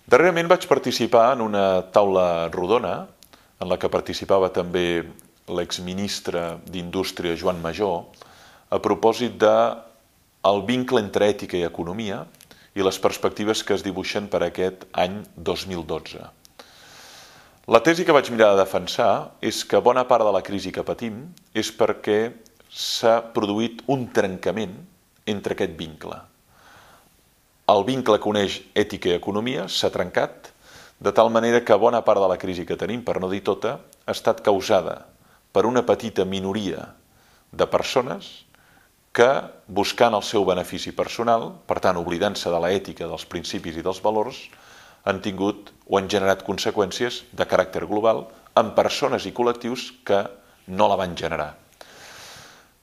Darrerament vaig participar en una taula rodona en la que participava també l'exministre d'Indústria Joan Majó a propòsit del vincle entre ètica i economia i les perspectives que es dibuixen per aquest any 2012. La tesi que vaig mirar de defensar és que bona part de la crisi que patim és perquè s'ha produït un trencament entre aquest vincle. El vincle que uneix ètica i economia s'ha trencat, de tal manera que bona part de la crisi que tenim, per no dir tota, ha estat causada per una petita minoria de persones que, buscant el seu benefici personal, per tant oblidant-se de l'ètica, dels principis i dels valors, han tingut o han generat conseqüències de caràcter global en persones i col·lectius que no la van generar.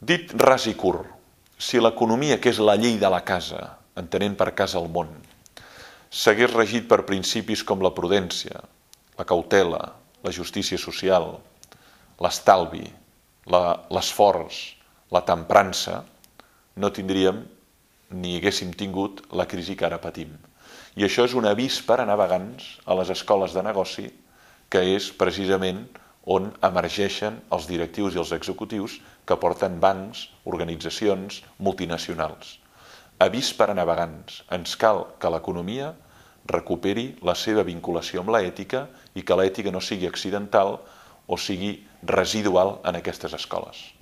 Dit ras i curt, si l'economia, que és la llei de la casa, entenent per casa el món, s'hagués regit per principis com la prudència, la cautela, la justícia social, l'estalvi, l'esforç, la temprança, no tindríem ni haguéssim tingut la crisi que ara patim. I això és un avís per a navegants a les escoles de negoci, que és precisament on emergeixen els directius i els executius que porten bancs, organitzacions multinacionals. Avís per a navegants. Ens cal que l'economia recuperi la seva vinculació amb l'ètica i que l'ètica no sigui accidental o sigui residual en aquestes escoles.